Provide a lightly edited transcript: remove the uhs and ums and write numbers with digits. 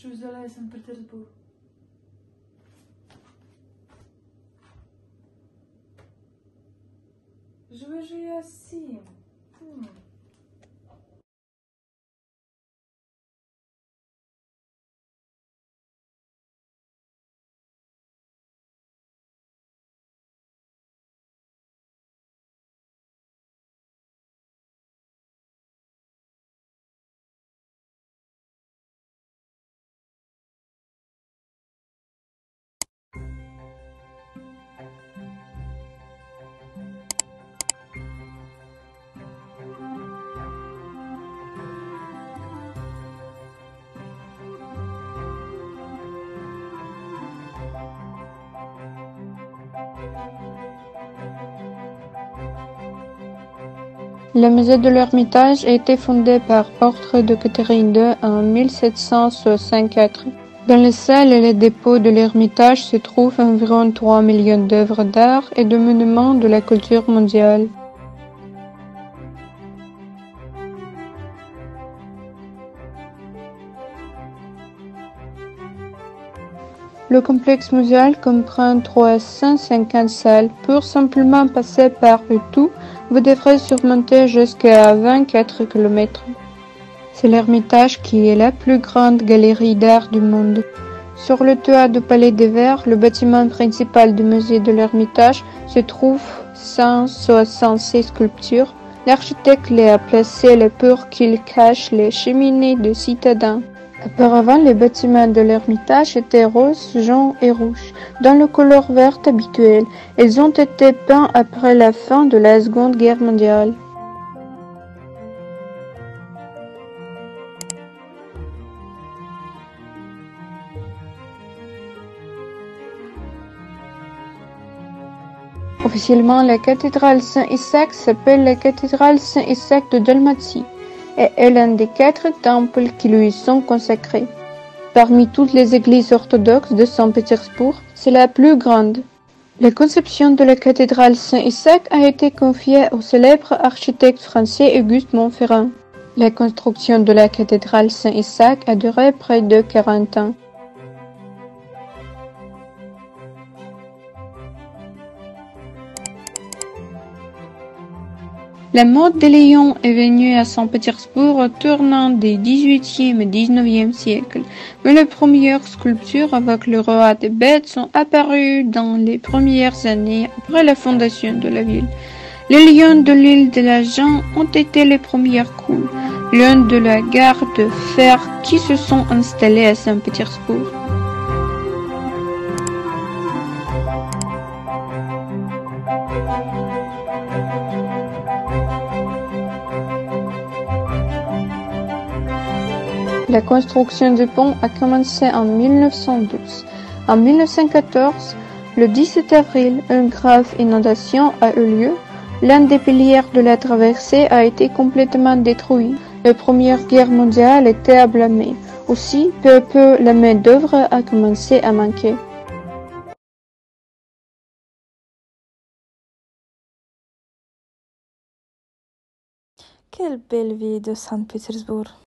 Je vous allez à Saint-Pétersbourg. Je vais jouer à Sim. Le musée de l'Ermitage a été fondé par ordre de Catherine II en 1764. Dans les salles et les dépôts de l'Ermitage se trouvent environ 3 millions d'œuvres d'art et de monuments de la culture mondiale. Le complexe muséal comprend 350 salles. Pour simplement passer par le tout, vous devrez surmonter jusqu'à 24 km. C'est l'Ermitage qui est la plus grande galerie d'art du monde. Sur le toit du Palais des Verts, le bâtiment principal du musée de l'Ermitage, se trouvent 166 sculptures. L'architecte les a placées pour qu'ils cachent les cheminées de citadins. Auparavant, les bâtiments de l'Ermitage étaient roses, jaunes et rouges, dans le couleur verte habituelle. Ils ont été peints après la fin de la Seconde Guerre mondiale. Officiellement, la cathédrale Saint-Isaac s'appelle la cathédrale Saint-Isaac de Dalmatie et est l'un des 4 temples qui lui sont consacrés. Parmi toutes les églises orthodoxes de Saint-Pétersbourg, c'est la plus grande. La conception de la cathédrale Saint-Isaac a été confiée au célèbre architecte français Auguste Montferrand. La construction de la cathédrale Saint-Isaac a duré près de 40 ans. La mode des lions est venue à Saint-Pétersbourg au tournant des XVIIIe et XIXe siècles, mais les premières sculptures avec le roi des bêtes sont apparues dans les premières années après la fondation de la ville. Les lions de l'île de la Jeanne ont été les premières colonnes de la gare de fer qui se sont installées à Saint-Pétersbourg. La construction du pont a commencé en 1912. En 1914, le 17 avril, une grave inondation a eu lieu. L'un des piliers de la traversée a été complètement détruit. La Première Guerre mondiale était à blâmer. Aussi, peu à peu, la main-d'œuvre a commencé à manquer. Quelle belle vie de Saint-Pétersbourg!